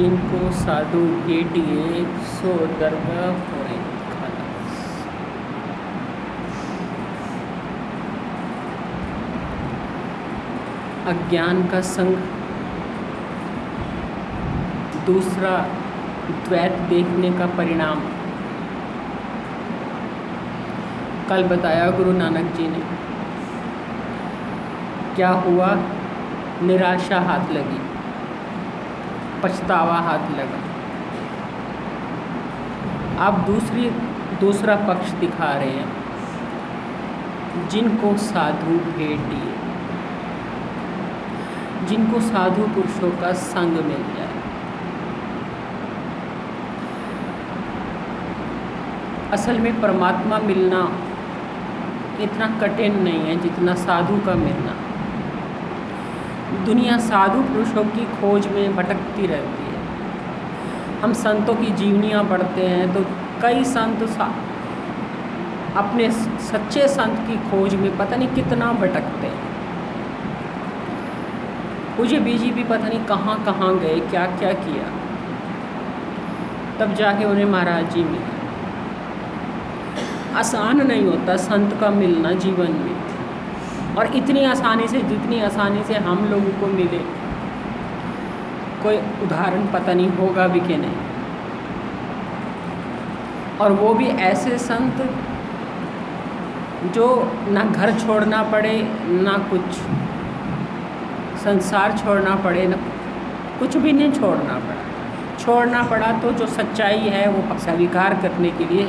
इनको साधु भेटिए सो दरगाह होए खलास। अज्ञान का संग, दूसरा द्वैत देखने का परिणाम। कल बताया गुरु नानक जी ने, क्या हुआ? निराशा हाथ लगी, पछतावा हाथ लगा। आप दूसरा पक्ष दिखा रहे हैं, जिनको साधु भेंट दिए, जिनको साधु पुरुषों का संग मिल जाए। असल में परमात्मा मिलना इतना कठिन नहीं है जितना साधु का मिलना। दुनिया साधु पुरुषों की खोज में भटकती रहती है। हम संतों की जीवनियाँ पढ़ते हैं तो कई संत अपने सच्चे संत की खोज में पता नहीं कितना भटकते हैं। पूज्य बीजी भी पता नहीं कहाँ कहाँ गए, क्या क्या किया, तब जाके उन्हें महाराज जी मिले। आसान नहीं होता संत का मिलना जीवन में, और इतनी आसानी से जितनी आसानी से हम लोगों को मिले, कोई उदाहरण पता नहीं होगा भी कि नहीं। और वो भी ऐसे संत जो ना घर छोड़ना पड़े, ना कुछ संसार छोड़ना पड़े, ना कुछ भी नहीं छोड़ना पड़ा। छोड़ना पड़ा तो जो सच्चाई है वो स्वीकार करने के लिए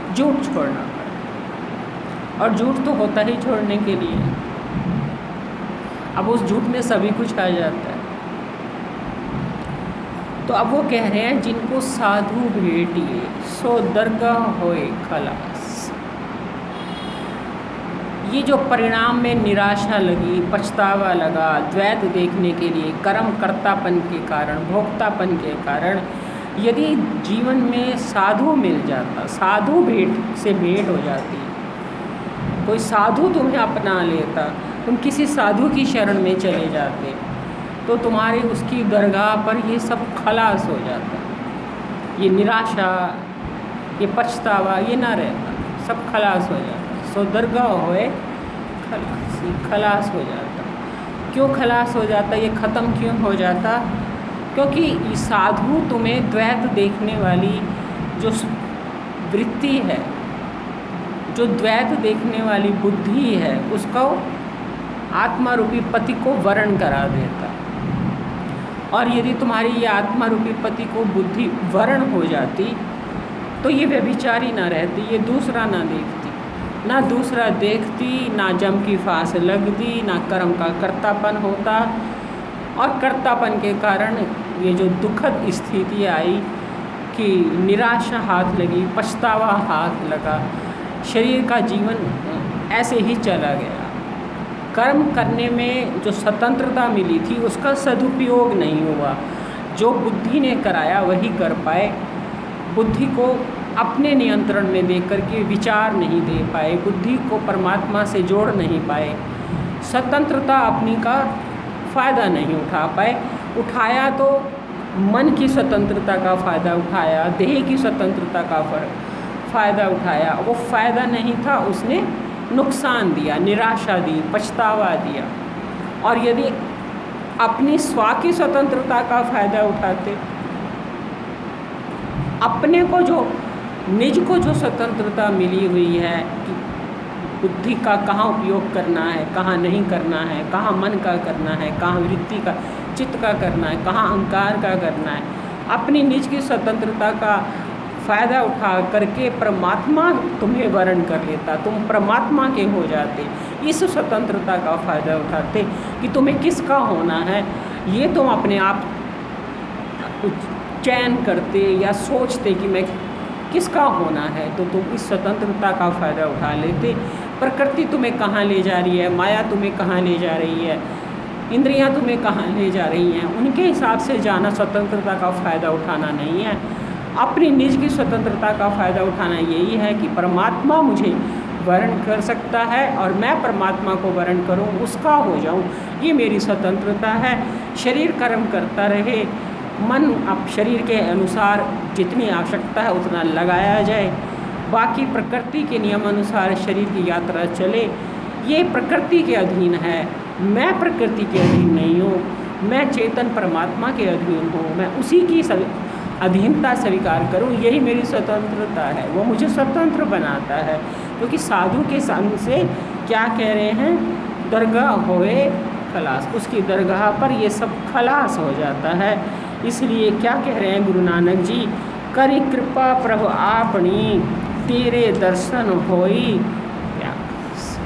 झूठ छोड़ना पड़ा, और झूठ तो होता ही छोड़ने के लिए। अब उस झूठ में सभी कुछ आ जाता है। तो अब वो कह रहे हैं, जिनको साधु भेटिए सो दरगाह होए खलास। ये जो परिणाम में निराशा लगी, पछतावा लगा, द्वैत देखने के लिए, कर्म कर्तापन के कारण, भोक्तापन के कारण, यदि जीवन में साधु मिल जाता, साधु से भेंट हो जाती, कोई साधु तुम्हें अपना लेता, तुम किसी साधु की शरण में चले जाते, तो तुम्हारी उसकी दरगाह पर ये सब खलास हो जाता। ये निराशा, ये पछतावा, ये ना रहता, सब खलास हो जाता। सो दरगाह होए खलास, खलास हो जाता। क्यों खलास हो जाता? ये ख़त्म क्यों हो जाता? क्योंकि साधु तुम्हें द्वैत देखने वाली जो वृत्ति है, जो द्वैत देखने वाली बुद्धि है, उसको आत्मा रूपी पति को वरण करा देता। और यदि तुम्हारी ये आत्मा रूपी पति को बुद्धि वरण हो जाती तो ये व्यभिचारी ना रहती, ये दूसरा ना देखती, ना दूसरा देखती, ना जम की फांस लगती, ना कर्म का कर्तापन होता। और कर्तापन के कारण ये जो दुखद स्थिति आई कि निराशा हाथ लगी, पछतावा हाथ लगा, शरीर का जीवन ऐसे ही चला गया। कर्म करने में जो स्वतंत्रता मिली थी उसका सदुपयोग नहीं हुआ। जो बुद्धि ने कराया वही कर पाए। बुद्धि को अपने नियंत्रण में देकर के विचार नहीं दे पाए, बुद्धि को परमात्मा से जोड़ नहीं पाए, स्वतंत्रता अपनी का फ़ायदा नहीं उठा पाए। उठाया तो मन की स्वतंत्रता का फ़ायदा उठाया, देह की स्वतंत्रता का फ़ायदा उठाया। वो फ़ायदा नहीं था, उसने नुकसान दिया, निराशा दी, पछतावा दिया। और यदि अपनी स्व की स्वतंत्रता का फ़ायदा उठाते, अपने को जो निज को जो स्वतंत्रता मिली हुई है कि बुद्धि का कहाँ उपयोग करना है, कहाँ नहीं करना है, कहाँ मन का करना है, कहाँ वृत्ति का, चित्त का करना है, कहाँ अहंकार का करना है, अपनी निज की स्वतंत्रता का फ़ायदा उठा करके परमात्मा तुम्हें वरण कर लेता, तुम परमात्मा के हो जाते। इस स्वतंत्रता का फ़ायदा उठाते कि तुम्हें किसका होना है ये तुम अपने आप चयन करते या सोचते कि मैं किसका होना है, तो तुम इस स्वतंत्रता का फ़ायदा उठा लेते। प्रकृति तुम्हें कहाँ ले जा रही है, माया तुम्हें कहाँ ले जा रही है, इंद्रियां तुम्हें कहाँ ले जा रही हैं, उनके हिसाब से जाना स्वतंत्रता का फ़ायदा उठाना नहीं है। अपनी निज की स्वतंत्रता का फ़ायदा उठाना यही है कि परमात्मा मुझे वर्ण कर सकता है और मैं परमात्मा को वर्ण करूं, उसका हो जाऊं, ये मेरी स्वतंत्रता है। शरीर कर्म करता रहे, मन अब शरीर के अनुसार जितनी आवश्यकता है उतना लगाया जाए, बाकी प्रकृति के नियम अनुसार शरीर की यात्रा चले। ये प्रकृति के अधीन है, मैं प्रकृति के अधीन नहीं हूँ, मैं चेतन परमात्मा के अधीन हूँ, मैं उसी की अधीनता स्वीकार करूँ, यही मेरी स्वतंत्रता है। वो मुझे स्वतंत्र बनाता है, क्योंकि साधु के संग से क्या कह रहे हैं, दरगाह होए खलास, उसकी दरगाह पर ये सब खलास हो जाता है। इसलिए क्या कह रहे हैं गुरु नानक जी, करी कृपा प्रभु आपनी, तेरे दर्शन होई प्यास।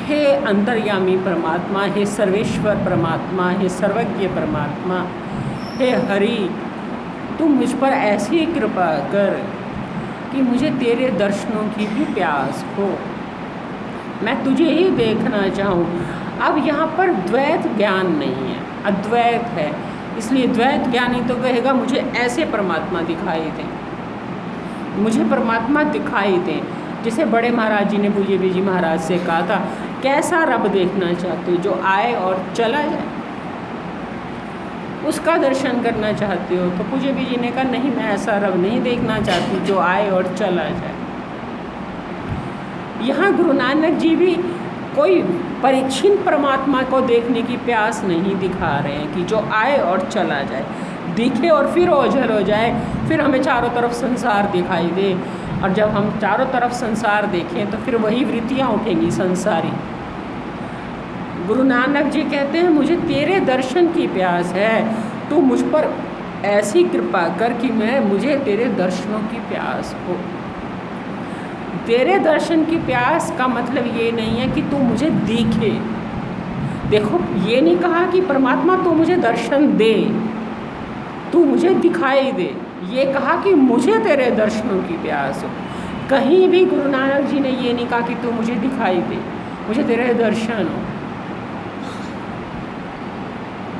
हे अंतर्यामी परमात्मा, हे सर्वेश्वर परमात्मा, हे सर्वज्ञ परमात्मा, हे हरि, तू मुझ पर ऐसी कृपा कर कि मुझे तेरे दर्शनों की भी प्यास हो, मैं तुझे ही देखना चाहूँ। अब यहाँ पर द्वैत ज्ञान नहीं है, अद्वैत है। इसलिए द्वैत ज्ञानी तो कहेगा मुझे ऐसे परमात्मा दिखाई दें, मुझे परमात्मा दिखाई दें। जैसे बड़े महाराज जी ने पूज्य बीजी महाराज से कहा था, कैसा रब देखना चाहते हो, जो आए और चला जाए, उसका दर्शन करना चाहते हो? तो पूज्य बीजी ने कहा नहीं, मैं ऐसा रब नहीं देखना चाहती जो आए और चला जाए। यहाँ गुरु नानक जी भी कोई परीक्षित परमात्मा को देखने की प्यास नहीं दिखा रहे हैं कि जो आए और चला जाए, दिखे और फिर ओझल हो जाए, फिर हमें चारों तरफ संसार दिखाई दे। और जब हम चारों तरफ संसार देखें तो फिर वही वृत्तियाँ उठेंगी संसारी। गुरु नानक जी कहते हैं मुझे तेरे दर्शन की प्यास है, तू मुझ पर ऐसी कृपा कर कि मुझे तेरे दर्शनों की प्यास हो। तेरे दर्शन की प्यास का मतलब ये नहीं है कि तू मुझे दिखे। देखो, ये नहीं कहा कि परमात्मा तू मुझे दर्शन दे, तू मुझे दिखाई दे, ये कहा कि मुझे तेरे दर्शनों की प्यास हो। कहीं भी गुरु नानक जी ने ये नहीं कहा कि तू मुझे दिखाई दे, मुझे तेरे दर्शन हो।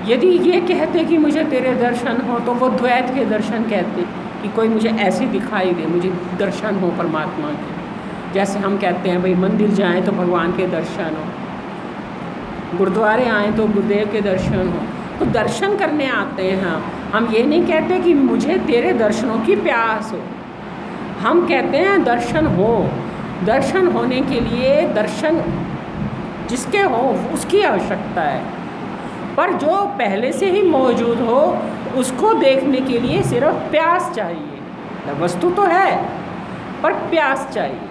यदि ये कहते कि मुझे तेरे दर्शन हो तो वो द्वैत के दर्शन कहते कि कोई मुझे ऐसे दिखाई दे, मुझे दर्शन हो परमात्मा के। जैसे हम कहते हैं भाई मंदिर जाएं तो भगवान के दर्शन हो, गुरुद्वारे आएँ तो गुरुदेव के दर्शन हो, तो दर्शन करने आते हैं। हम ये नहीं कहते कि मुझे तेरे दर्शनों की प्यास हो, हम कहते हैं दर्शन हो। दर्शन होने के लिए दर्शन जिसके हो उसकी आवश्यकता है, पर जो पहले से ही मौजूद हो उसको देखने के लिए सिर्फ प्यास चाहिए। वस्तु तो है पर प्यास चाहिए।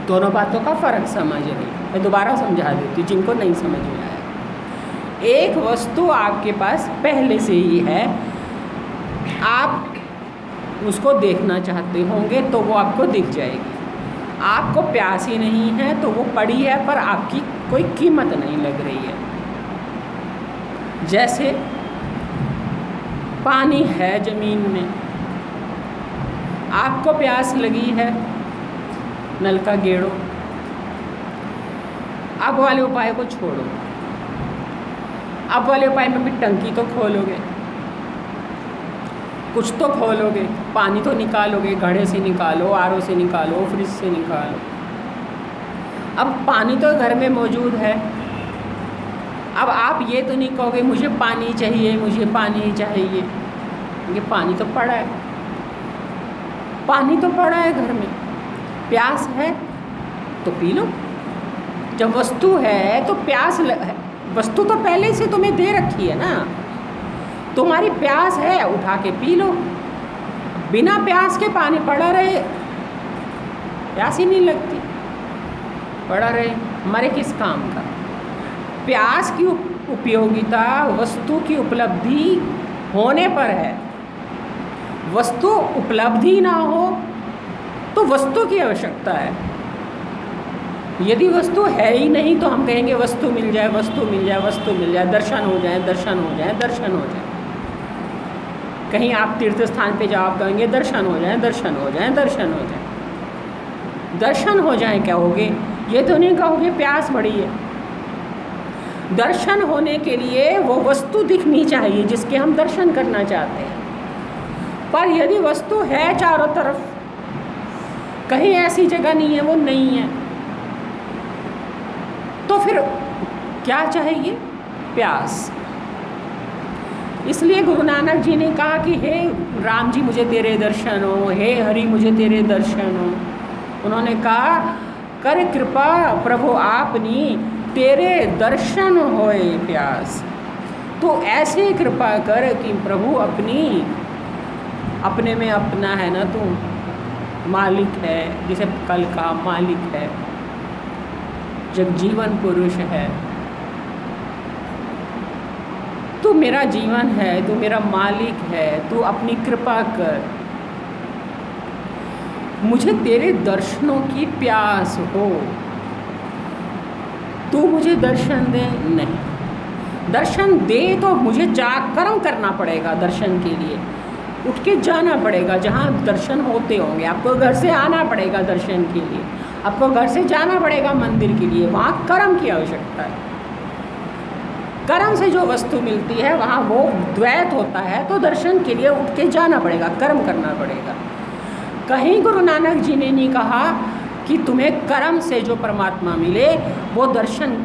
दोनों बातों का फ़र्क समझ रही। मैं दोबारा समझा देती हूँ जिनको नहीं समझ में आया। एक वस्तु आपके पास पहले से ही है, आप उसको देखना चाहते होंगे तो वो आपको दिख जाएगी। आपको प्यास ही नहीं है तो वो पड़ी है पर आपकी कोई कीमत नहीं लग रही है। जैसे पानी है ज़मीन में, आपको प्यास लगी है, नल का गेड़ो, अब वाले उपाय को छोड़ो। अब वाले उपाय में भी टंकी तो खोलोगे, कुछ तो खोलोगे, पानी तो निकालोगे, घड़े से निकालो, आरओ से निकालो, फ्रिज से निकालो। अब पानी तो घर में मौजूद है। अब आप ये तो नहीं कहोगे मुझे पानी चाहिए, मुझे पानी चाहिए। ये पानी तो पड़ा है, पानी तो पड़ा है घर में। प्यास है तो पी लो। जब वस्तु है तो प्यास वस्तु तो पहले से तुम्हें दे रखी है ना, तुम्हारी प्यास है, उठा के पी लो। बिना प्यास के पानी पड़ा रहे, प्यास ही नहीं लगती, पड़ा रहे, हमारे किस काम का। प्यास की उपयोगिता वस्तु की उपलब्धि होने पर है। वस्तु उपलब्धि ना हो तो वस्तु की आवश्यकता है। यदि वस्तु है ही नहीं तो हम कहेंगे वस्तु मिल जाए, वस्तु मिल जाए, वस्तु मिल जाए, दर्शन हो जाए, दर्शन हो जाए, दर्शन हो जाए। कहीं आप तीर्थ स्थान पे जाओ, आप कहेंगे दर्शन हो जाए, दर्शन हो जाए, दर्शन हो जाए। दर्शन हो जाए कहोगे, ये तो नहीं कहोगे प्यास बड़ी है। दर्शन होने के लिए वो वस्तु दिखनी चाहिए जिसके हम दर्शन करना चाहते हैं। पर यदि वस्तु है चारों तरफ, कहीं ऐसी जगह नहीं है वो नहीं है, तो फिर क्या चाहिए? प्यास। इसलिए गुरु नानक जी ने कहा कि हे राम जी मुझे तेरे दर्शन हो, हे हरि मुझे तेरे दर्शन हो। उन्होंने कहा कर कृपा प्रभु आपनी, तेरे दर्शन होए प्यास। तो ऐसे कृपा कर कि प्रभु अपने में अपना है ना, तू मालिक है, जिसे कल का मालिक है, जगजीवन पुरुष है, तू मेरा जीवन है, तू मेरा मालिक है, तू अपनी कृपा कर, मुझे तेरे दर्शनों की प्यास हो, तू मुझे दर्शन दे। नहीं, दर्शन दे तो मुझे कर्म करना पड़ेगा, दर्शन के लिए उठ के जाना पड़ेगा जहाँ दर्शन होते होंगे। आपको घर से आना पड़ेगा दर्शन के लिए, आपको घर से जाना पड़ेगा मंदिर के लिए, वहाँ कर्म की आवश्यकता है। कर्म से जो वस्तु मिलती है वहाँ वो द्वैत होता है, तो दर्शन के लिए उठ के जाना पड़ेगा, कर्म करना पड़ेगा। कहीं गुरु नानक जी ने नहीं कहा कि तुम्हें कर्म से जो परमात्मा मिले वो दर्शन,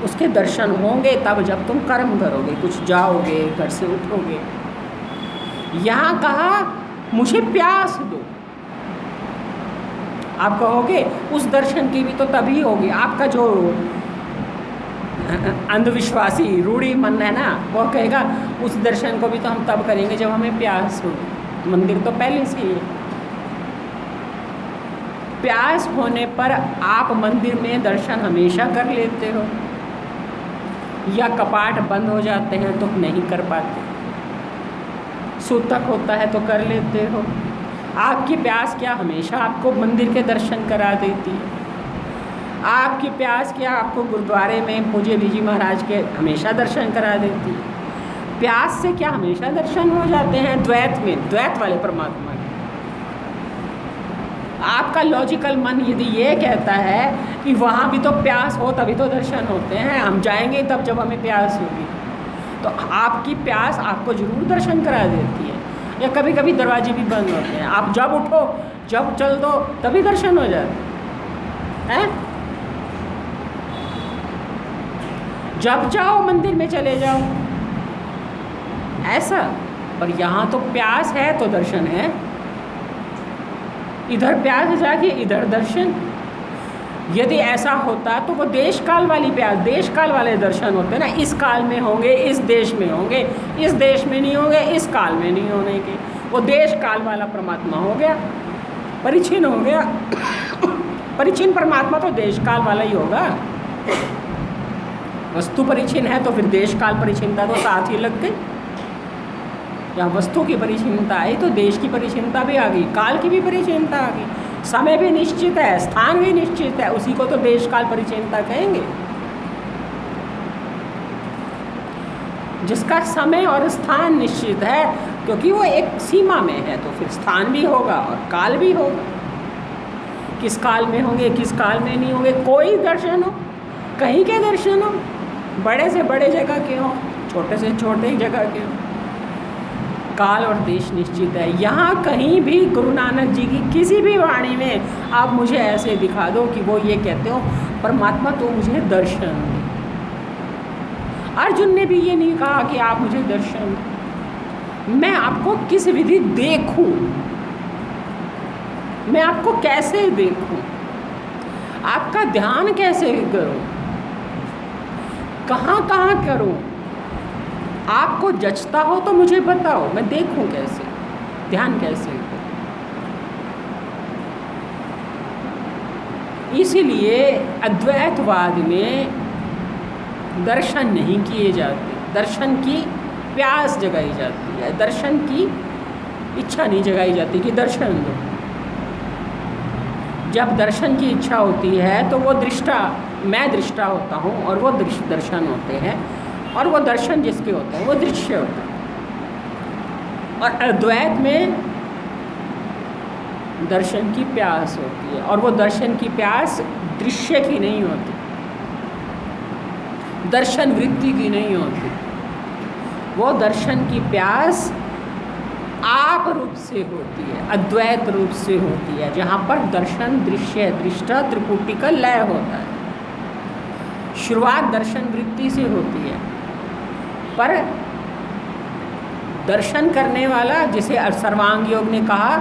उसके दर्शन होंगे तब जब तुम कर्म करोगे, कुछ जाओगे, घर से उठोगे। यहाँ कहा मुझे प्यास दो। आप कहोगे उस दर्शन की भी तो तभी होगी, आपका जो अंधविश्वासी रूढ़ी मन है ना, वो कहेगा उस दर्शन को भी तो हम तब करेंगे जब हमें प्यास हो। मंदिर तो पहले से ही है। प्यास होने पर आप मंदिर में दर्शन हमेशा कर लेते हो, या कपाट बंद हो जाते हैं तो नहीं कर पाते, सूतक होता है तो कर लेते हो। आपकी प्यास क्या हमेशा आपको मंदिर के दर्शन करा देती है? आपकी प्यास क्या आपको गुरुद्वारे में पूज्य बीजी महाराज के हमेशा दर्शन करा देती है? प्यास से क्या हमेशा दर्शन हो जाते हैं द्वैत में, द्वैत वाले परमात्मा के? आपका लॉजिकल मन यदि ये कहता है कि वहाँ भी तो प्यास हो तभी तो दर्शन होते हैं, हम जाएंगे तब जब हमें प्यास होगी, तो आपकी प्यास आपको जरूर दर्शन करा देती है। या कभी कभी दरवाजे भी बंद होते हैं, आप जब उठो जब चल दो तभी दर्शन हो जाते हैं। जब जाओ मंदिर में चले जाओ ऐसा। पर यहाँ तो प्यास है तो दर्शन है, इधर प्यास जाके इधर दर्शन। यदि ऐसा होता तो वो देश काल वाली प्यास, देश काल वाले दर्शन होते ना, इस काल में होंगे, इस देश में होंगे, इस देश में नहीं होंगे, इस काल में नहीं होने के। वो देश काल वाला परमात्मा हो गया, परिचिन हो गया। परिचिन परमात्मा तो देश काल वाला ही होगा। वस्तु परिचिन है तो फिर देश काल परिचिनता तो साथ ही लग गई। जहाँ वस्तु की परिचिनता आई तो देश की परिचिनता भी आ गई, काल की भी परिचिनता आ गई, समय भी निश्चित है, स्थान भी निश्चित है, उसी को तो देश काल परिचिनता कहेंगे। जिसका समय और स्थान निश्चित है क्योंकि वो एक सीमा में है, तो फिर स्थान भी होगा और काल भी होगा। किस काल में होंगे, किस काल में नहीं होंगे, कोई दर्शन हो, कहीं के दर्शन हो, बड़े से बड़े जगह के हो, छोटे से छोटे जगह के हो, काल और देश निश्चित है। यहाँ कहीं भी गुरु नानक जी की किसी भी वाणी में आप मुझे ऐसे दिखा दो कि वो ये कहते हो परमात्मा तो मुझे दर्शन दे। अर्जुन ने भी ये नहीं कहा कि आप मुझे दर्शन दो। मैं आपको किस विधि देखूं, मैं आपको कैसे देखूं, आपका ध्यान कैसे करूं, कहाँ कहाँ करूं, आपको जचता हो तो मुझे बताओ, मैं देखूं कैसे, ध्यान कैसे करूं। इसीलिए अद्वैतवाद में दर्शन नहीं किए जाते, दर्शन की प्यास जगाई जाती है, दर्शन की इच्छा नहीं जगाई जाती कि दर्शन दो। जब दर्शन की इच्छा होती है तो वो दृष्टा, मैं दृष्टा होता हूँ और वो दर्शन होते हैं, और वो दर्शन जिसके होते हैं वो दृश्य होता है। और अद्वैत में दर्शन की प्यास होती है, और वो दर्शन की प्यास दृश्य की नहीं होती, दर्शन वृत्ति की नहीं होती, वो दर्शन की प्यास आप रूप से होती है, अद्वैत रूप से होती है, जहाँ पर दर्शन दृश्य दृष्टा त्रिपुटी का लय होता है। शुरुआत दर्शन वृत्ति से होती है, पर दर्शन करने वाला, जिसे सर्वांग योग ने कहा,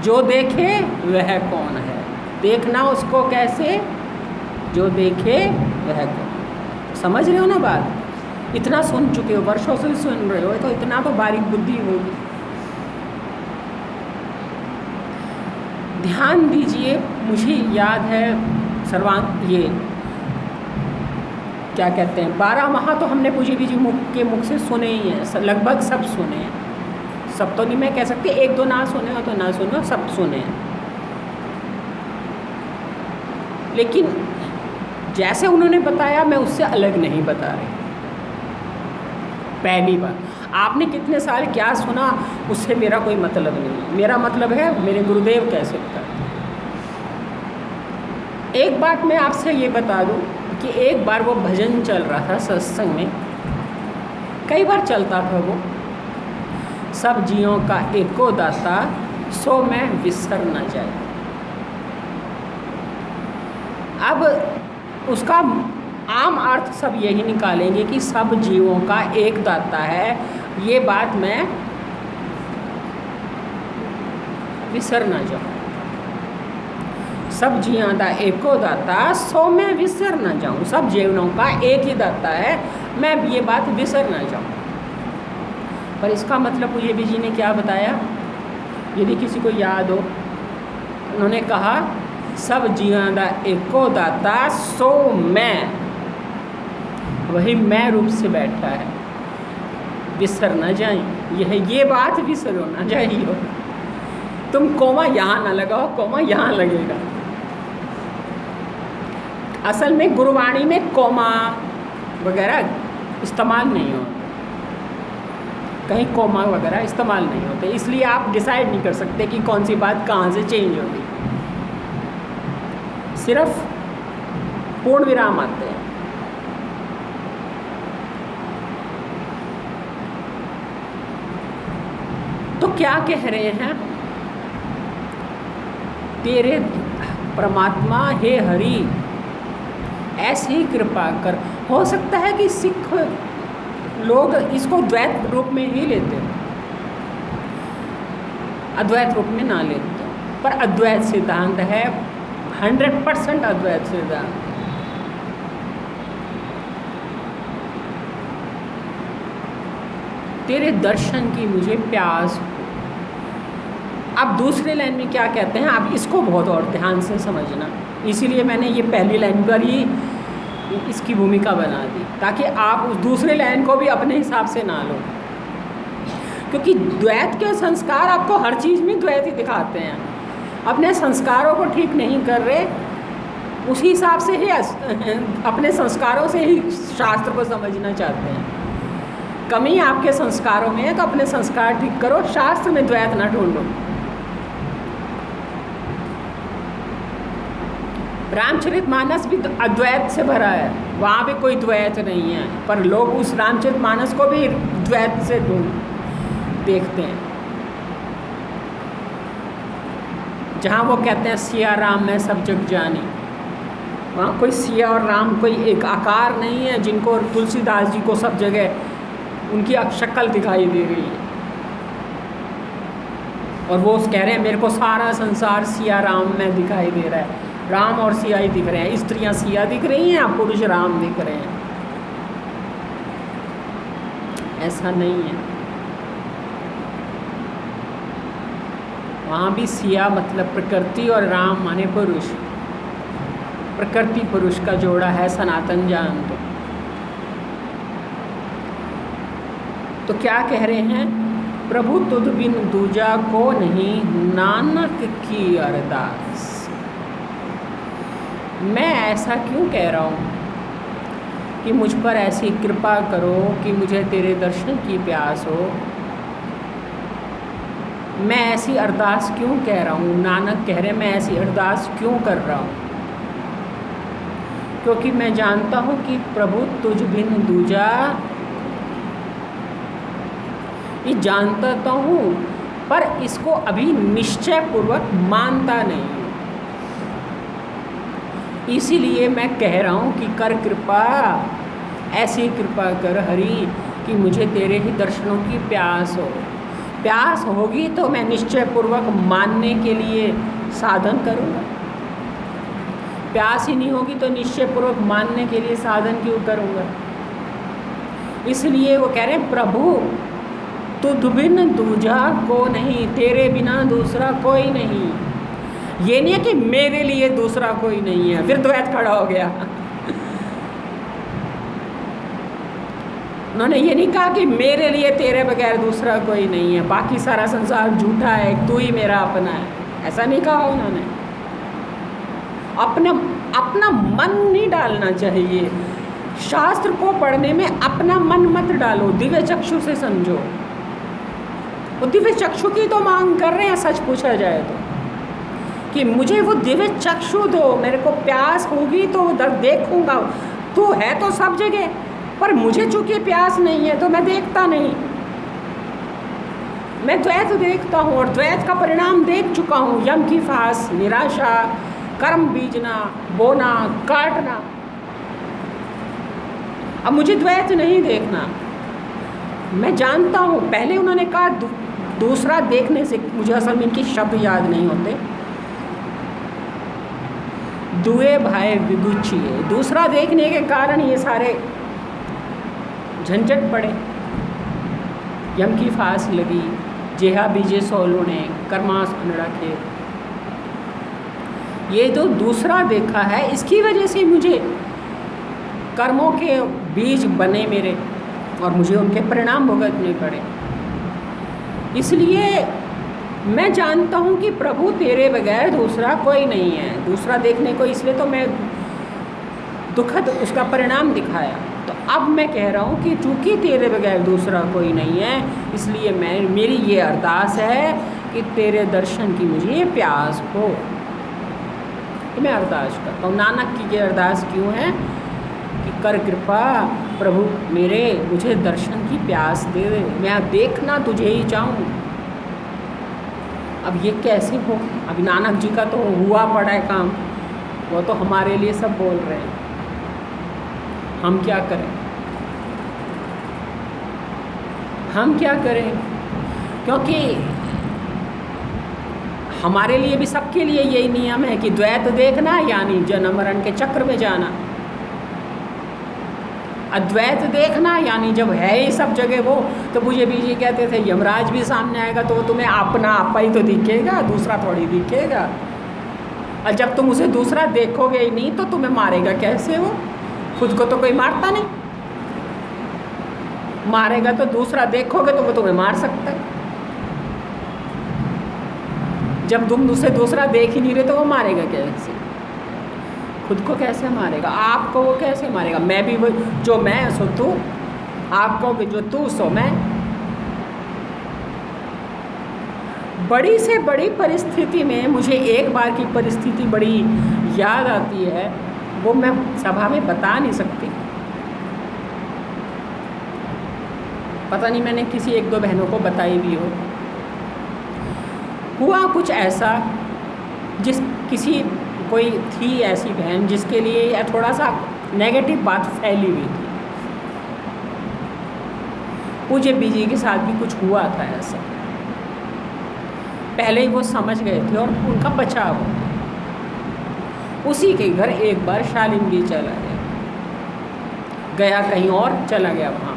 जो देखे वह कौन है। देखना उसको कैसे, जो देखे वह कौन। समझ रहे हो ना बात? इतना सुन चुके हो, वर्षों से सुन रहे हो, तो इतना तो बारीक बुद्धि होगी। ध्यान दीजिए, मुझे याद है सर्वांग, ये क्या कहते हैं, 12 महा तो हमने पूज्य जी के मुख से सुने ही हैं, लगभग सब सुने हैं। सब तो नहीं मैं कह सकती, एक दो ना सुने हो तो ना सुने हो, सब सुने हैं। लेकिन जैसे उन्होंने बताया मैं उससे अलग नहीं बता रही। पहली बार आपने कितने साल क्या सुना उससे मेरा कोई मतलब नहीं, मेरा मतलब है मेरे गुरुदेव कैसे बताते। एक बात मैं आपसे ये बता दूं कि एक बार वो भजन चल रहा था सत्संग में, कई बार चलता था वो, सब जियों का एको दाता सो मैं विसर न जाए। अब उसका आम अर्थ सब यही निकालेंगे कि सब जीवों का एक दाता है, ये बात मैं विसर न जाऊँ। सब जियों का एको दाता सो मैं विसर न जाऊँ। सब जीवों का एक ही दाता है, मैं ये बात विसर न जाऊँ। पर इसका मतलब ये भी जी ने क्या बताया, यदि किसी को याद हो, उन्होंने कहा सब जीवां दा एको दाता सो मैं, वही मैं रूप से बैठा है, विसर न जाए। ये बात विसर ना जाइए। तुम कोमा यहाँ ना लगाओ, कोमा यहाँ लगेगा। असल में गुरुवाणी में कोमा वगैरह इस्तेमाल नहीं होता, कहीं कोमा वगैरह इस्तेमाल नहीं होते, इसलिए आप डिसाइड नहीं कर सकते कि कौन सी बात कहाँ से चेंज होगी। सिर्फ पूर्ण विराम आते हैं। तो क्या कह रहे हैं, तेरे परमात्मा हे हरि ऐसी ही कृपा कर। हो सकता है कि सिख लोग इसको द्वैत रूप में ही लेते हैं, अद्वैत रूप में ना लेते, पर अद्वैत सिद्धांत है, 100% अद्वैत सिद्धांत। तेरे दर्शन की मुझे प्यास हो। अब दूसरे लाइन में क्या कहते हैं, आप इसको बहुत और ध्यान से समझना, इसीलिए मैंने ये पहली लाइन पर ही इसकी भूमिका बना दी, ताकि आप उस दूसरे लाइन को भी अपने हिसाब से ना लो, क्योंकि द्वैत के संस्कार आपको हर चीज़ में द्वैत ही दिखाते हैं। अपने संस्कारों को ठीक नहीं कर रहे, उसी हिसाब से ही अपने संस्कारों से ही शास्त्र को समझना चाहते हैं। कमी आपके संस्कारों में है तो अपने संस्कार ठीक करो, शास्त्र में द्वैत ना ढूंढो। रामचरितमानस भी अद्वैत से भरा है, वहाँ भी कोई द्वैत नहीं है, पर लोग उस रामचरितमानस को भी द्वैत से देखते हैं। जहाँ वो कहते हैं सिया राम मैं सब जग जानी, वहाँ कोई सिया और राम कोई एक आकार नहीं है जिनको तुलसीदास जी को सब जगह उनकी शक्ल दिखाई दे रही है। और वो कह रहे हैं मेरे को सारा संसार सिया राम में दिखाई दे रहा है, राम और सिया ही दिख रहे हैं, स्त्रियां सिया दिख रही हैं, पुरुष राम दिख रहे हैं। ऐसा नहीं है, वहाँ भी सिया मतलब प्रकृति और राम माने पुरुष, प्रकृति पुरुष का जोड़ा है सनातन जान। तो क्या कह रहे हैं, प्रभु तुध बिन दूजा को नहीं नानक की अरदास। मैं ऐसा क्यों कह रहा हूँ कि मुझ पर ऐसी कृपा करो कि मुझे तेरे दर्शन की प्यास हो। मैं ऐसी अरदास क्यों कह रहा हूँ, नानक कह रहे मैं ऐसी अरदास क्यों कर रहा हूँ, क्योंकि मैं जानता हूँ कि प्रभु तुझ बिन दूजा, ये जानता तो हूँ पर इसको अभी निश्चय पूर्वक मानता नहीं हूँ। इसीलिए मैं कह रहा हूँ कि कर कृपा, ऐसी कृपा कर हरि कि मुझे तेरे ही दर्शनों की प्यास हो। प्यास होगी तो मैं निश्चय पूर्वक मानने के लिए साधन करूँगा। प्यास ही नहीं होगी तो निश्चय पूर्वक मानने के लिए साधन क्यों करूँगा। इसलिए वो कह रहे हैं, प्रभु तुझ बिन दूजा को नहीं, तेरे बिना दूसरा कोई नहीं। ये नहीं है कि मेरे लिए दूसरा कोई नहीं है, फिर द्वैत खड़ा हो गया। उन्होंने ये नहीं कहा कि मेरे लिए तेरे बगैर दूसरा कोई नहीं है, बाकी सारा संसार झूठा है, तू ही मेरा अपना है, ऐसा नहीं कहा उन्होंने। अपना मन नहीं डालना चाहिए। शास्त्र को पढ़ने में अपना मन मत डालो, दिव्य चक्षु से समझो। वो दिव्य चक्षु की तो मांग कर रहे हैं, सच पूछा जाए तो, कि मुझे वो दिव्य चक्षु दो, मेरे को प्यास होगी तो देखूंगा। तू है तो सब जगह, पर मुझे चूंकि प्यास नहीं है तो मैं देखता नहीं। मैं द्वैत देखता हूँ और द्वैत का परिणाम देख चुका हूँ। यम की फांस, निराशा, कर्म बीजना, बोना, काटना। अब मुझे द्वैत नहीं देखना। मैं जानता हूँ, पहले उन्होंने कहा दूसरा देखने से, मुझे असल में इनके शब्द याद नहीं होते, दुए भाई विगुचिए, दूसरा देखने के कारण ये सारे झंझट पड़े। यम की फांस लगी, जेहा बीजे सोलूने, कर्मास अनड़के। ये जो दूसरा देखा है, इसकी वजह से मुझे कर्मों के बीज बने मेरे, और मुझे उनके परिणाम भुगतने पड़े। इसलिए मैं जानता हूँ कि प्रभु तेरे बगैर दूसरा कोई नहीं है। दूसरा देखने को इसलिए तो मैं दुखद उसका परिणाम दिखाया। तो अब मैं कह रहा हूँ कि चूँकि तेरे बगैर दूसरा कोई नहीं है, इसलिए मेरी ये अरदास है कि तेरे दर्शन की मुझे प्यास हो। तो मैं अरदास करता हूँ। नानक की ये अरदास क्यों है कि कर कृपा प्रभु मेरे, मुझे दर्शन की प्यास दे दे, मैं देखना तुझे ही चाहूँ। अब ये कैसे हो? अब नानक जी का तो हुआ पड़ा है काम, वो तो हमारे लिए सब बोल रहे हैं, हम क्या करें? हम क्या करें? क्योंकि हमारे लिए भी, सबके लिए यही नियम है कि द्वैत देखना यानी जन्म मरण के चक्र में जाना। अद्वैत देखना यानी जब है ही सब जगह वो, तो मुझे भी ये कहते थे यमराज भी सामने आएगा तो वो तुम्हें अपना आपा ही तो दिखेगा, दूसरा थोड़ी दिखेगा। और जब तुम उसे दूसरा देखोगे ही नहीं तो तुम्हें मारेगा कैसे? वो खुद को तो कोई मारता नहीं, मारेगा तो दूसरा देखोगे तो वो तुम्हें मार सकता है। जब तुम उसे दूसरा देख ही नहीं रहे तो वो मारेगा कैसे? खुद को कैसे मारेगा? आपको वो कैसे मारेगा? मैं भी वो, जो मैं सो तू, आप कहोगे जो तू सो मैं। बड़ी से बड़ी परिस्थिति में मुझे एक बार की परिस्थिति बड़ी याद आती है, वो मैं सभा में बता नहीं सकती। पता नहीं मैंने किसी एक दो बहनों को बताई भी हो। हुआ कुछ ऐसा, कोई थी ऐसी बहन जिसके लिए थोड़ा सा नेगेटिव बात फैली हुई थी। पूज्य बीजी के साथ भी कुछ हुआ था ऐसा, पहले ही वो समझ गए थे और उनका बचाव हो गया। उसी के घर एक बार शालीन भी चला गया कहीं और चला गया, वहाँ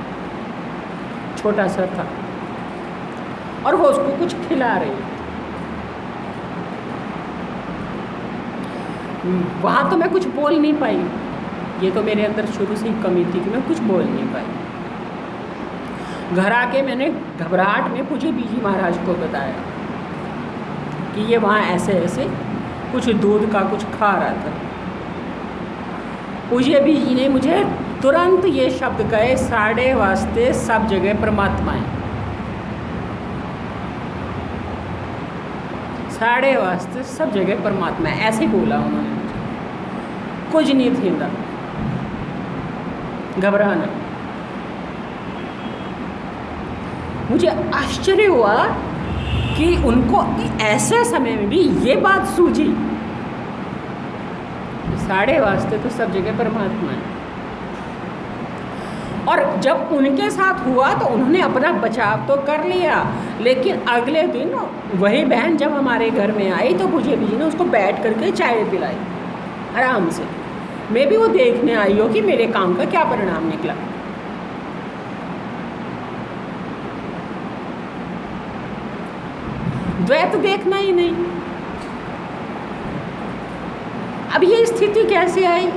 छोटा सा था और वो उसको कुछ खिला रही थी। वहाँ तो मैं कुछ बोल नहीं पाई, ये तो मेरे अंदर शुरू से ही कमी थी कि मैं कुछ बोल नहीं पाई। घर आके मैंने घबराहट में पूज्य बीजी महाराज को बताया कि ये वहाँ ऐसे ऐसे कुछ दूध का कुछ खा रहा था। पूज्य बीजी ने मुझे तुरंत ये शब्द कहे, साढ़े वास्ते सब जगह परमात्मा है। साढ़े वास्ते सब जगह परमात्मा है, ऐसे बोला उन्होंने मुझे। कुछ नहीं थींदा, घबराना। मुझे आश्चर्य हुआ कि उनको ऐसे समय में भी ये बात सूझी, साढ़े वास्ते तो सब जगह परमात्मा है। और जब उनके साथ हुआ तो उन्होंने अपना बचाव तो कर लिया, लेकिन अगले दिन वही बहन जब हमारे घर में आई तो पूजे बीजी ने उसको बैठ करके चाय पिलाई आराम से। मैं भी वो देखने आई हो कि मेरे काम का क्या परिणाम निकला। द्वैत देखना ही नहीं। अब ये स्थिति कैसे आई?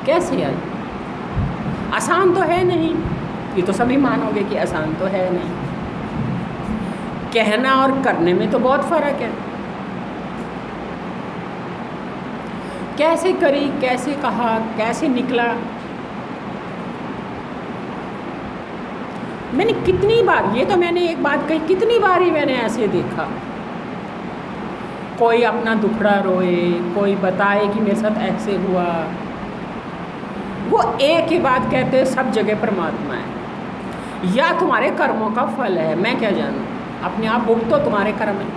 कैसे आई? आसान तो है नहीं, ये तो सभी मानोगे कि आसान तो है नहीं। कहना और करने में तो बहुत फर्क है। कैसे करी, कैसे कहा, कैसे निकला। मैंने कितनी बार, ये तो मैंने एक बात कही, कितनी बार ही मैंने ऐसे देखा, कोई अपना दुखड़ा रोए, कोई बताए कि मेरे साथ ऐसे हुआ। वो एक ही बात कहते हैं, सब जगह परमात्मा है या तुम्हारे कर्मों का फल है। मैं क्या जानूँ, अपने आप भुगतो, तुम्हारे कर्म है,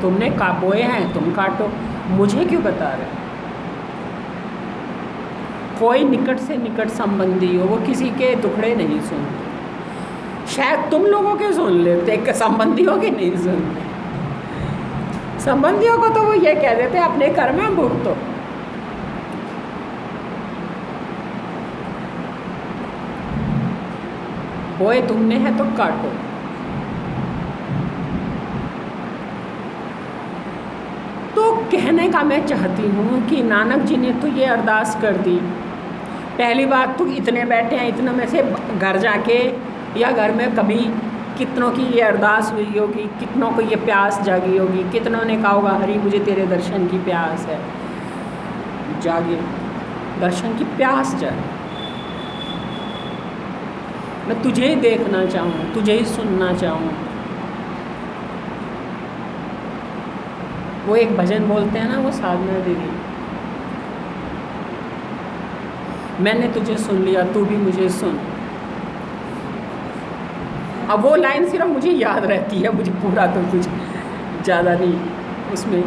तुमने बोए हैं तुम काटो, मुझे क्यों बता रहे? कोई निकट से निकट संबंधी हो, वो किसी के दुखड़े नहीं सुनते। शायद तुम लोगों के सुन लेते, संबंधियों के नहीं सुनते। संबंधियों को तो वो ये कह देते अपने कर्म में भुगतो। बोए तुमने है तो काटो। तो कहने का मैं चाहती हूँ कि नानक जी ने तो ये अरदास कर दी। पहली बात तो इतने बैठे हैं, इतने में से घर जाके या घर में कभी कितनों की ये अरदास हुई होगी, कितनों को ये प्यास जागी होगी, कितनों ने कहा होगा हरि मुझे तेरे दर्शन की प्यास है। जागे, दर्शन की प्यास जागे। मैं तुझे ही देखना चाहूँ, तुझे ही सुनना चाहूँ। वो एक भजन बोलते हैं ना, वो साधना दीदी, मैंने तुझे सुन लिया तू भी मुझे सुन। अब वो लाइन सिर्फ मुझे याद रहती है, मुझे पूरा तो कुछ ज़्यादा नहीं उसमें।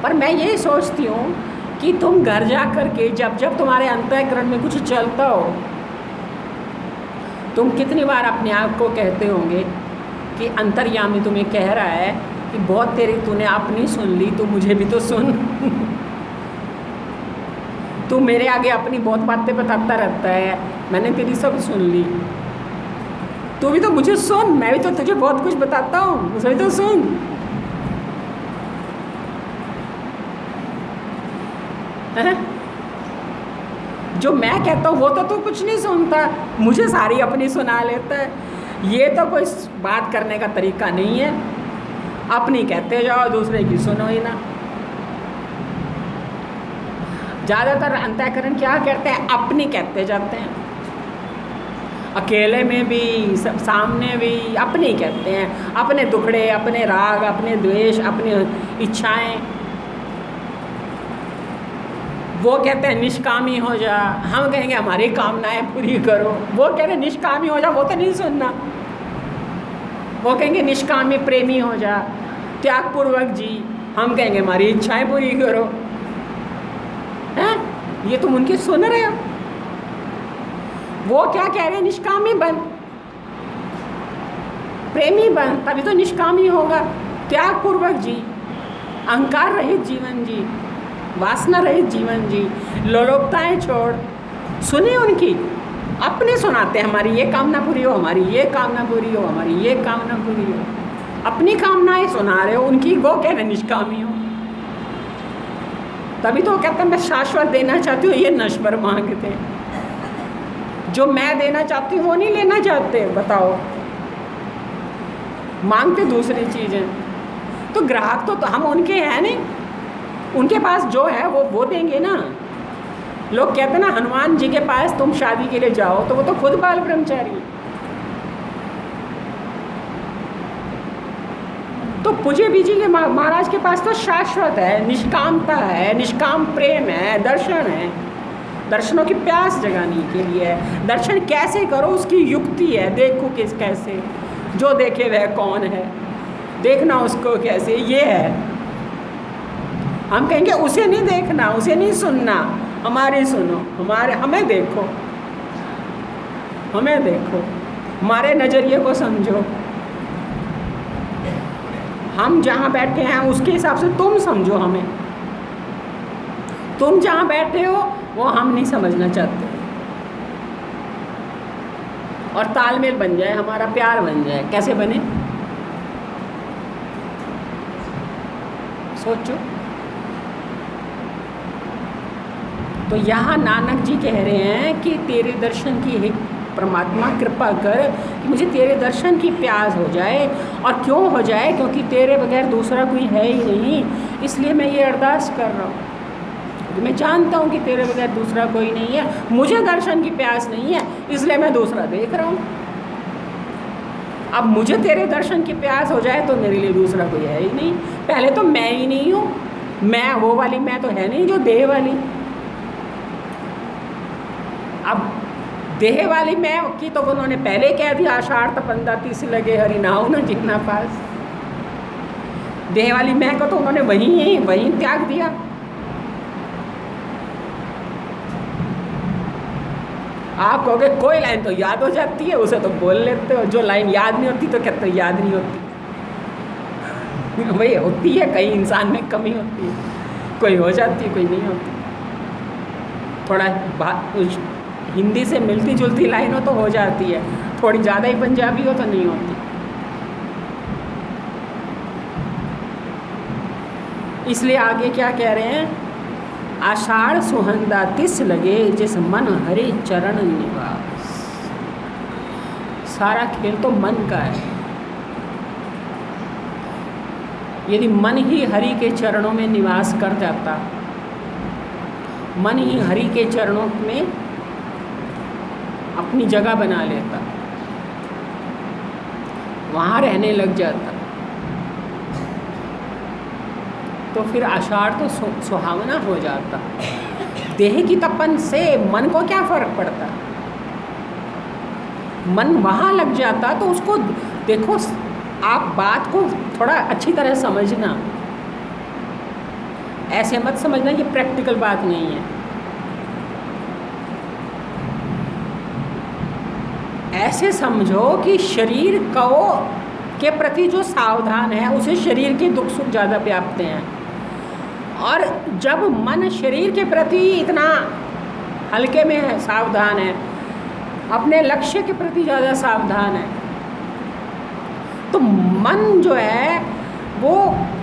पर मैं ये सोचती हूँ कि तुम घर जा कर के जब जब तुम्हारे अंतःकरण में कुछ चलता हो, तुम कितनी बार अपने आप को कहते होंगे कि अंतर्यामी तुम्हें कह रहा है कि बहुत तेरी तूने अपनी सुन ली, तू मुझे भी तो सुन। तू मेरे आगे अपनी बहुत बातें बताता रहता है, मैंने तेरी सब सुन ली, तू भी तो मुझे सुन, मैं भी तो तुझे बहुत कुछ बताता हूँ, मुझे भी तो सुन। है? जो मैं कहता हूँ वो तो तू कुछ नहीं सुनता, मुझे सारी अपनी सुना लेता है। ये तो कोई बात करने का तरीका नहीं है। अपनी कहते जाओ, दूसरे की सुनो ही ना। ज़्यादातर अंतःकरण क्या करते हैं, अपनी कहते जाते हैं। अकेले में भी, सब सामने भी अपनी कहते हैं, अपने दुखड़े, अपने राग, अपने द्वेष, अपनी इच्छाएं। वो कहते हैं निष्कामी हो जा, हम कहेंगे हमारी कामनाएं पूरी करो। वो कह रहे निष्कामी हो जा, वो तो नहीं सुनना। वो कहेंगे निष्कामी प्रेमी हो जा, त्यागपूर्वक जी, हम कहेंगे हमारी इच्छाएं पूरी करो। हैं? ये तुम उनकी सुन रहे हो? वो क्या कह रहे हैं, निष्कामी बन, प्रेमी बन, तभी तो निष्कामी होगा। त्यागपूर्वक जी, अहंकार रहित जीवन जी, वासना रहित जीवन जी, लोलुपताएं छोड़। सुनिए उनकी, अपने सुनाते हैं हमारी ये कामना पूरी हो, हमारी ये कामना पूरी हो, हमारी ये कामना पूरी हो। अपनी कामनाएं सुना रहे हो, उनकी वो कह रहे निष्कामी हो। तभी तो कहते हैं मैं शाश्वत देना चाहती हूँ, ये नश्वर मांगते हैं। जो मैं देना चाहती हूँ वो नहीं लेना चाहते, बताओ, मांगते दूसरी चीज़ें। तो ग्राहक तो हम उनके हैं नहीं, उनके पास जो है वो देंगे ना। लोग कहते हैं ना हनुमान जी के पास तुम शादी के लिए जाओ, तो वो तो खुद बाल ब्रह्मचारी। तो पूज्य बीजी के महाराज के पास तो शाश्वत है, निष्कामता है, निष्काम प्रेम है, दर्शन है। दर्शनों की प्यास जगाने के लिए है। दर्शन कैसे करो उसकी युक्ति है, देखो किस कैसे, जो देखे वह कौन है, देखना उसको कैसे, ये है। हम कहेंगे उसे नहीं देखना, उसे नहीं सुनना, हमारी सुनो, हमें देखो, हमारे नज़रिए को समझो। हम जहाँ बैठे हैं उसके हिसाब से तुम समझो हमें। तुम जहाँ बैठे हो वो हम नहीं समझना चाहते, और तालमेल बन जाए, हमारा प्यार बन जाए। कैसे बने? सोचो। तो यहाँ नानक जी कह रहे हैं कि तेरे दर्शन की हे परमात्मा कृपा कर कि मुझे तेरे दर्शन की प्यास हो जाए। और क्यों हो जाए? क्योंकि तेरे बगैर दूसरा कोई है ही नहीं, इसलिए मैं ये अरदास कर रहा हूँ। मैं जानता हूँ कि तेरे बगैर दूसरा कोई नहीं है, मुझे दर्शन की प्यास नहीं है, इसलिए मैं दूसरा देख रहा हूँ। अब मुझे तेरे दर्शन की प्यास हो जाए तो मेरे लिए दूसरा कोई है ही नहीं। पहले तो मैं ही नहीं हूँ, मैं वो वाली मैं तो है नहीं जो देह वाली। अब देह वाली मैं की तो उन्होंने पहले कह दिया, आषाढ़ तपंदा तीस लगे हरि नाव न जितना पास। देह वाली मैं को तो उन्होंने वहीं त्याग दिया। आप कहोगे कोई लाइन तो याद हो जाती है, उसे तो बोल लेते हो, जो लाइन याद नहीं होती तो कहते हो याद नहीं होती। वही होती है, कई इंसान में कमी होती है, कोई हो जाती है कोई नहीं होती। थोड़ा हिंदी से मिलती जुलती लाइन हो तो हो जाती है, थोड़ी ज़्यादा ही पंजाबी हो तो नहीं होती। इसलिए आगे क्या कह रहे हैं? आषाढ़ सुहंदा तिस लगे जिस मन हरे चरण निवास। सारा खेल तो मन का है। यदि मन ही हरि के चरणों में निवास कर जाता, मन ही हरि के चरणों में अपनी जगह बना लेता, वहाँ रहने लग जाता, तो फिर आषाढ़ तो सुहावना हो जाता। देह की तपन से मन को क्या फ़र्क पड़ता? मन वहाँ लग जाता तो उसको देखो। आप बात को थोड़ा अच्छी तरह समझना, ऐसे मत समझना ये प्रैक्टिकल बात नहीं है। ऐसे समझो कि शरीर के प्रति जो सावधान है उसे शरीर के दुख सुख ज़्यादा व्यापते हैं, और जब मन शरीर के प्रति इतना हल्के में है, सावधान है, अपने लक्ष्य के प्रति ज़्यादा सावधान है, तो मन जो है वो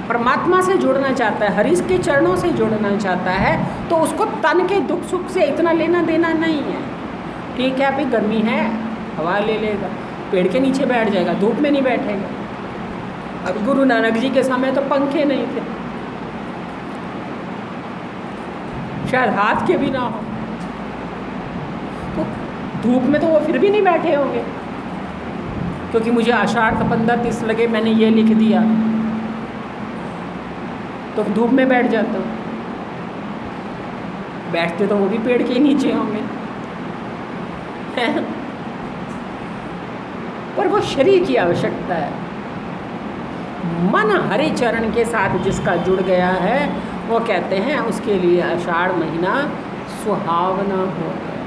परमात्मा से जुड़ना चाहता है, हरि के चरणों से जुड़ना चाहता है, तो उसको तन के दुख सुख से इतना लेना देना नहीं है। ठीक है, अभी गर्मी है, हवा ले लेगा, पेड़ के नीचे बैठ जाएगा, धूप में नहीं बैठेगा। अब गुरु नानक जी के समय तो पंखे नहीं थे, शायद हाथ के भी ना हो, तो धूप में तो वो फिर भी नहीं बैठे होंगे, क्योंकि मुझे आषाढ़ तपंदा तिस लगे मैंने ये लिख दिया तो धूप में बैठ जाता। बैठते तो वो भी पेड़ के नीचे होंगे पर वो शरीर की आवश्यकता है। मन हरि चरण के साथ जिसका जुड़ गया है वो कहते हैं उसके लिए आषाढ़ महीना सुहावना हो गया,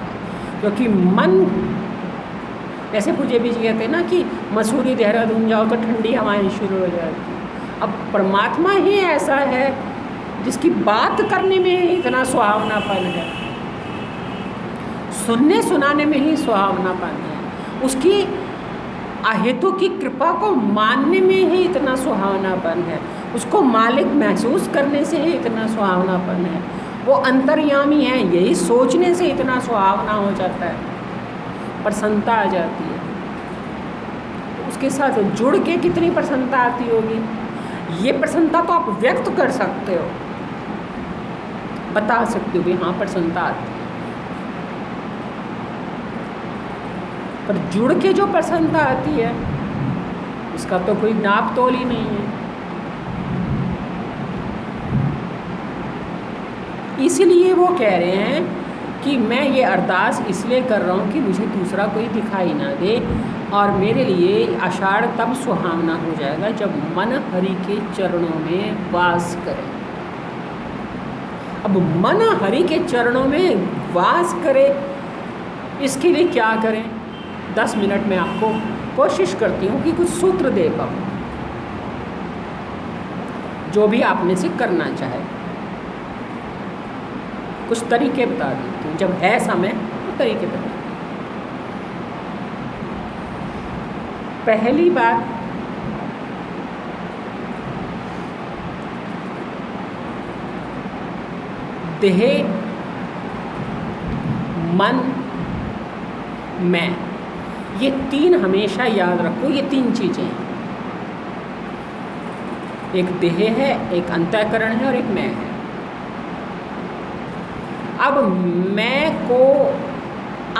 क्योंकि मन ऐसे पूजे भी कहते हैं ना कि मसूरी देहरादून जाओ तो ठंडी हवाएं शुरू हो जाती। अब परमात्मा ही ऐसा है जिसकी बात करने में ही इतना सुहावनापन है, सुनने सुनाने में ही सुहावनापन है, उसकी अहेतु की कृपा को मानने में ही इतना सुहावनापन है, उसको मालिक महसूस करने से ही इतना सुहावनापन है, वो अंतर्यामी है, यही सोचने से इतना सुहावना हो जाता है, प्रसन्नता आ जाती है। तो उसके साथ जुड़ के कितनी प्रसन्नता आती होगी, ये प्रसन्नता तो आप व्यक्त कर सकते हो, बता सकते हो भी हाँ प्रसन्नता आती है, पर जुड़ के जो प्रसन्नता आती है उसका तो कोई नाप तोल ही नहीं है। इसलिए वो कह रहे हैं कि मैं ये अरदास इसलिए कर रहा हूँ कि मुझे दूसरा कोई दिखाई ना दे, और मेरे लिए आषाढ़ तब सुहावना हो जाएगा जब मन हरि के चरणों में वास करे। अब मन हरि के चरणों में वास करे, इसके लिए क्या करें? 10 मिनट में आपको कोशिश करती हूँ कि कुछ सूत्र दे पाऊँ, जो भी आप में से करना चाहे। कुछ तरीके बता देती हूँ, जब है समय तो तरीके बता। पहली बात, देह, मन, मैं, ये 3 हमेशा याद रखो। ये 3 चीज़ें हैं, एक देह है, एक अंतःकरण है और एक मैं है। अब मैं को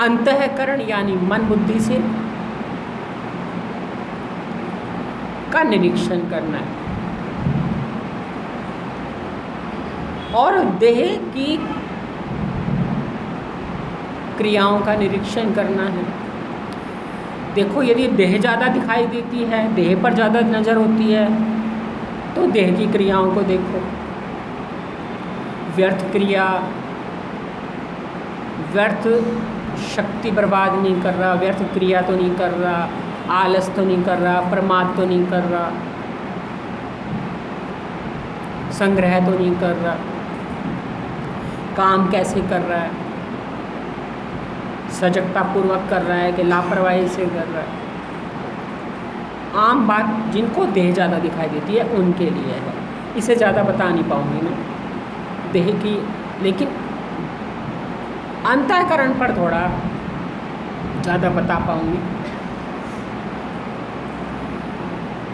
अंतःकरण यानी मन बुद्धि से का निरीक्षण करना है और देह की क्रियाओं का निरीक्षण करना है। देखो, यदि देह ज़्यादा दिखाई देती है, देह पर ज़्यादा नज़र होती है, तो देह की क्रियाओं को देखो। व्यर्थ क्रिया, व्यर्थ शक्ति बर्बाद नहीं कर रहा, व्यर्थ क्रिया तो नहीं कर रहा, आलस तो नहीं कर रहा, प्रमाद तो नहीं कर रहा, संग्रह तो नहीं कर रहा, काम कैसे कर रहा है, सजगता पूर्वक कर रहा है कि लापरवाही से कर रहा है। आम बात जिनको देह ज़्यादा दिखाई देती है उनके लिए है, इसे ज़्यादा बता नहीं पाऊँगी मैं देह की, लेकिन अंतःकरण पर थोड़ा ज़्यादा बता पाऊँगी।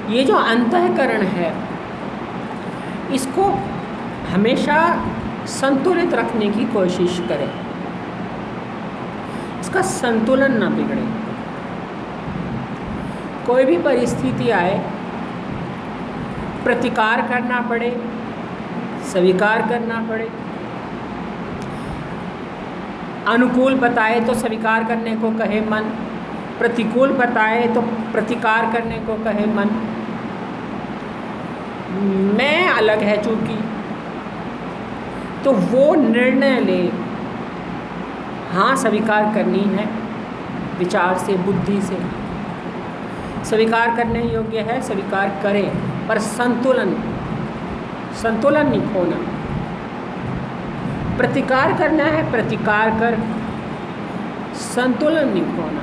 ये जो अंतःकरण है, इसको हमेशा संतुलित रखने की कोशिश करें, इसका संतुलन ना बिगड़े। कोई भी परिस्थिति आए, प्रतिकार करना पड़े, स्वीकार करना पड़े, अनुकूल बताए तो स्वीकार करने को कहे मन, प्रतिकूल बताए तो प्रतिकार करने को कहे मन। मैं अलग है चूँकि, तो वो निर्णय ले, हाँ स्वीकार करनी है, विचार से, बुद्धि से स्वीकार करने योग्य है, स्वीकार करें, पर संतुलन नहीं खोना। प्रतिकार करना है, प्रतिकार कर, संतुलन नहीं खोना।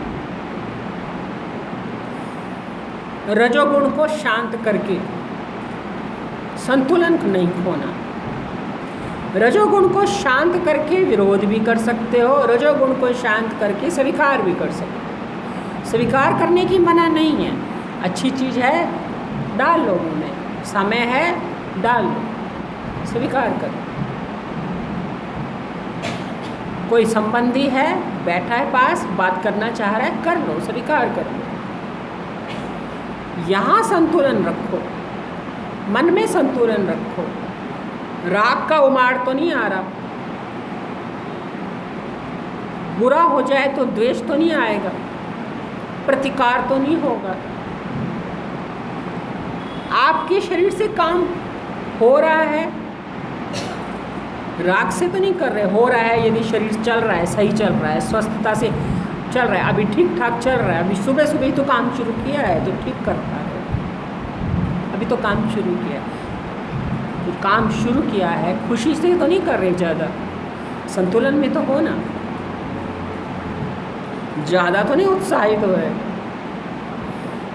रजोगुण को शांत करके संतुलन नहीं खोना। रजोगुण को शांत करके विरोध भी कर सकते हो, रजोगुण को शांत करके स्वीकार भी कर सकते हो। स्वीकार करने की मना नहीं है, अच्छी चीज़ है डाल लो मुँह में, समय है डाल लो, स्वीकार करो। कोई संबंधी है, बैठा है पास, बात करना चाह रहा है, कर लो, स्वीकार कर लो। यहाँ संतुलन रखो, मन में संतुलन रखो। राग का उमाड़ तो नहीं आ रहा, बुरा हो जाए तो द्वेष तो नहीं आएगा, प्रतिकार तो नहीं होगा। आपके शरीर से काम हो रहा है, राग से तो नहीं कर रहे, हो रहा है। यदि शरीर चल रहा है, सही चल रहा है, स्वस्थता से चल रहा है, अभी ठीक ठाक चल रहा है, अभी सुबह सुबह ही तो काम शुरू किया है तो ठीक कर रहा है, अभी तो काम शुरू किया है, तो काम शुरू किया है, खुशी से तो नहीं कर रहे ज़्यादा, संतुलन में तो हो ना, ज़्यादा तो नहीं उत्साहित हो रहे,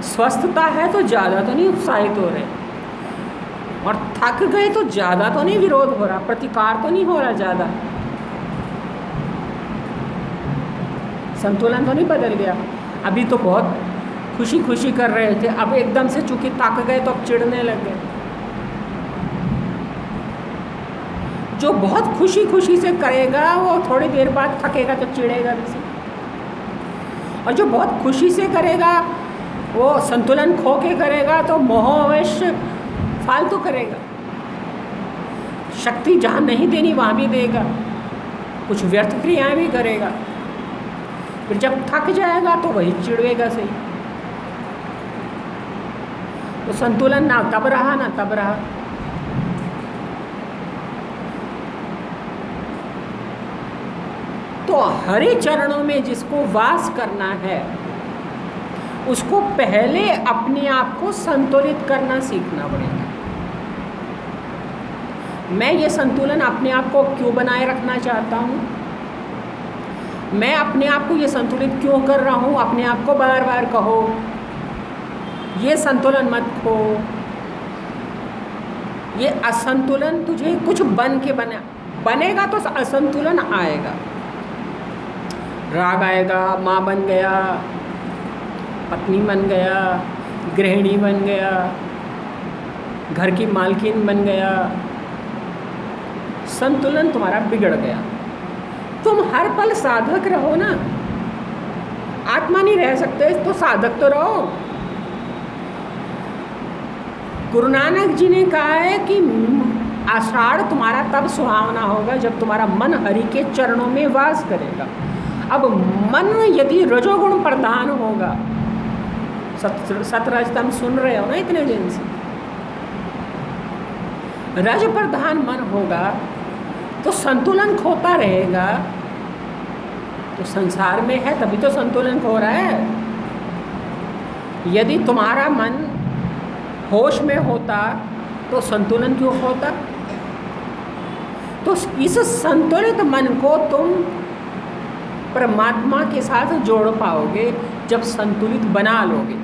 स्वस्थता है तो ज़्यादा तो नहीं उत्साहित हो रहे, और थक गए तो ज़्यादा तो नहीं विरोध हो रहा, प्रतिकार तो नहीं हो रहा ज़्यादा, संतुलन तो नहीं बदल गया। अभी तो बहुत खुशी खुशी कर रहे थे, अब एकदम से चूंकि थक गए तो अब चिढ़ने लग गए। जो बहुत खुशी खुशी से करेगा वो थोड़ी देर बाद थकेगा तो चिढ़ेगा भी, और जो बहुत खुशी से करेगा वो संतुलन खो के करेगा तो मोहवश फालतू करेगा, शक्ति जहाँ नहीं देनी वहाँ भी देगा, कुछ व्यर्थ क्रियाएं भी करेगा, फिर जब थक जाएगा तो वही चिढ़ेगा सही। तो संतुलन ना तब रहा ना तब रहा। हरि चरणों में जिसको वास करना है उसको पहले अपने आप को संतुलित करना सीखना पड़ेगा। मैं ये संतुलन अपने आप को क्यों बनाए रखना चाहता हूँ, मैं अपने आप को ये संतुलित क्यों कर रहा हूँ, अपने आप को बार बार कहो ये संतुलन मत खो, ये असंतुलन तुझे कुछ बन के बनेगा तो असंतुलन आएगा। राग आएगा, माँ बन गया, पत्नी बन गया, गृहिणी बन गया, घर की मालकिन बन गया, संतुलन तुम्हारा बिगड़ गया। तुम हर पल साधक रहो ना, आत्मा नहीं रह सकते तो साधक तो रहो। गुरु नानक जी ने कहा है कि आषाढ़ तुम्हारा तब सुहावना होगा जब तुम्हारा मन हरि के चरणों में वास करेगा। अब मन यदि रजोगुण प्रधान होगा, सतरजतम सुन रहे हो ना इतने दिन से, रज प्रधान मन होगा तो संतुलन खोता रहेगा। तो संसार में है तभी तो संतुलन खो रहा है। यदि तुम्हारा मन होश में होता तो संतुलन क्यों होता। तो इस संतुलित मन को तुम परमात्मा के साथ जोड़ पाओगे जब संतुलित बना लोगे।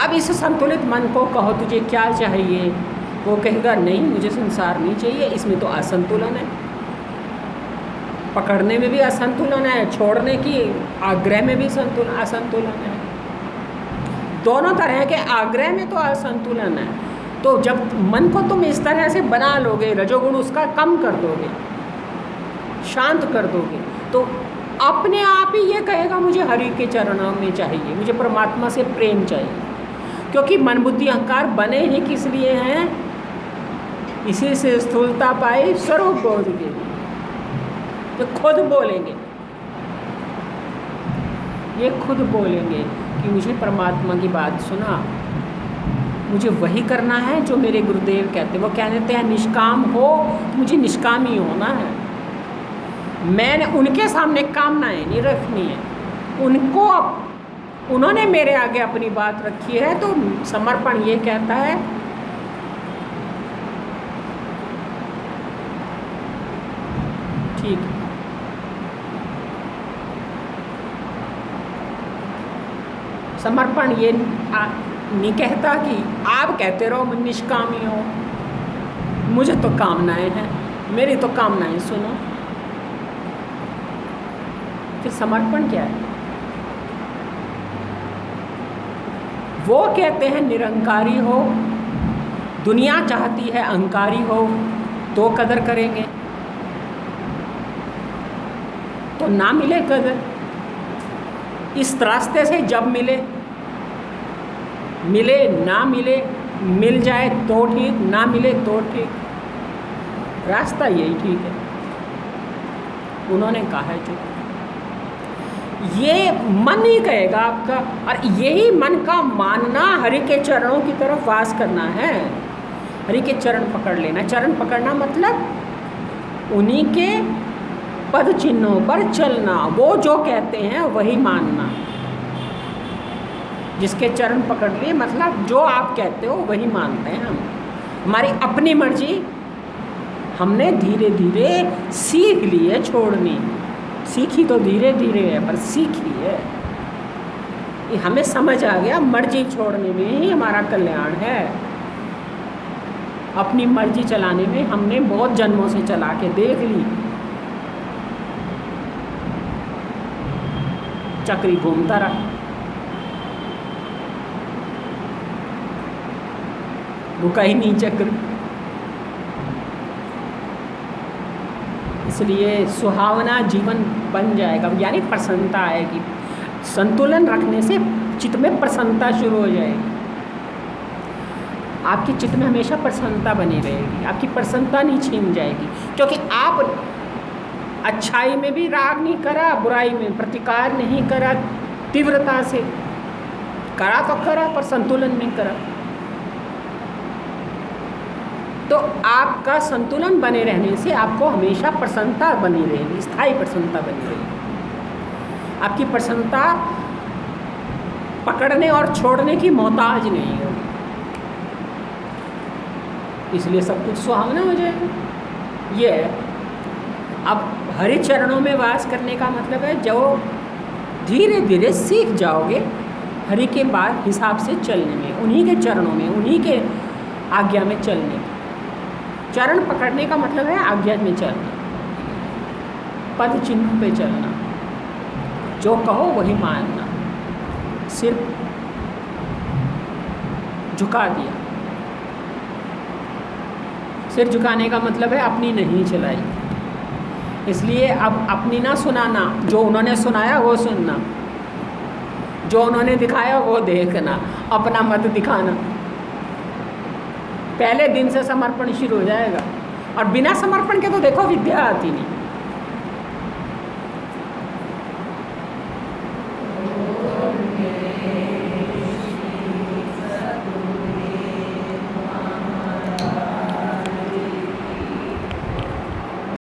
अब इस संतुलित मन को कहो तुझे क्या चाहिए, वो कहेगा नहीं मुझे संसार नहीं चाहिए, इसमें तो असंतुलन है। पकड़ने में भी असंतुलन है, छोड़ने की आग्रह में भी असंतुलन है। दोनों तरह के आग्रह में तो असंतुलन है। तो जब मन को तुम इस तरह से बना लोगे, रजोगुण उसका कम कर दोगे, शांत कर दोगे, तो अपने आप ही ये कहेगा मुझे हरि के चरणों में चाहिए, मुझे परमात्मा से प्रेम चाहिए। क्योंकि मन बुद्धि अहंकार बने ही किस लिए हैं, इसी से स्थूलता पाई स्वरूप बोध के लिए। तो खुद बोलेंगे, ये खुद बोलेंगे कि मुझे परमात्मा की बात सुना, मुझे वही करना है जो मेरे गुरुदेव कहते हैं। वो कहते हैं निष्काम हो, मुझे निष्काम ही होना है। मैंने उनके सामने कामनाएं नहीं रखनी है, उनको उन्होंने मेरे आगे अपनी बात रखी है। तो समर्पण ये कहता है ठीक है, समर्पण ये नहीं कहता कि आप कहते रहो मैं निष्कामी हो, मुझे तो कामनाएं हैं, मेरी तो कामनाएं सुनो। फिर समर्पण क्या है? वो कहते हैं निरंकारी हो, दुनिया चाहती है अहंकारी हो, तो कदर करेंगे, तो ना मिले कदर। इस रास्ते से जब मिले ना मिले, मिल जाए तो ठीक, ना मिले तो ठीक, रास्ता यही ठीक है। उन्होंने कहा है जो ये मन ही कहेगा आपका, और यही मन का मानना हरि के चरणों की तरफ वास करना है। हरि के चरण पकड़ लेना, चरण पकड़ना मतलब उन्हीं के पद चिन्हों पर चलना, वो जो कहते हैं वही मानना। जिसके चरण पकड़ लिए मतलब जो आप कहते हो वही मानते हैं हम। हमारी अपनी मर्जी हमने धीरे धीरे सीख ली है छोड़नी, सीखी तो धीरे धीरे है पर सीखी है। ये हमें समझ आ गया मर्जी छोड़ने में ही हमारा कल्याण है। अपनी मर्जी चलाने में हमने बहुत जन्मों से चला के देख ली, चक्री घूमता रहा, रुका ही नहीं चक्र। इसलिए सुहावना जीवन बन जाएगा, यानी प्रसन्नता आएगी। संतुलन रखने से चित्त में प्रसन्नता शुरू हो जाएगी। आपकी चित्त में हमेशा प्रसन्नता बनी रहेगी, आपकी प्रसन्नता नहीं छीन जाएगी। क्योंकि आप अच्छाई में भी राग नहीं करा, बुराई में प्रतिकार नहीं करा, तीव्रता से करा तो करा पर संतुलन नहीं करा। तो आपका संतुलन बने रहने से आपको हमेशा प्रसन्नता बनी रहेगी, स्थायी प्रसन्नता बनी रहेगी। आपकी प्रसन्नता पकड़ने और छोड़ने की मोहताज नहीं होगी, इसलिए सब कुछ सुहावना हो जाएगा। ये है। अब हरि चरणों में वास करने का मतलब है जो धीरे धीरे सीख जाओगे हरि के बाद हिसाब से चलने में, उन्हीं के चरणों में, उन्हीं के आज्ञा में चलने। चरण पकड़ने का मतलब है आज्ञा में चलना, पद चिन्हों पे चलना, जो कहो वही मानना, सिर्फ झुका दिया। सिर झुकाने का मतलब है अपनी नहीं चलाई, इसलिए अब अपनी ना सुनाना, जो उन्होंने सुनाया वो सुनना, जो उन्होंने दिखाया वो देखना, अपना मत दिखाना। पहले दिन से समर्पण शुरू हो जाएगा, और बिना समर्पण के तो देखो विद्या आती नहीं।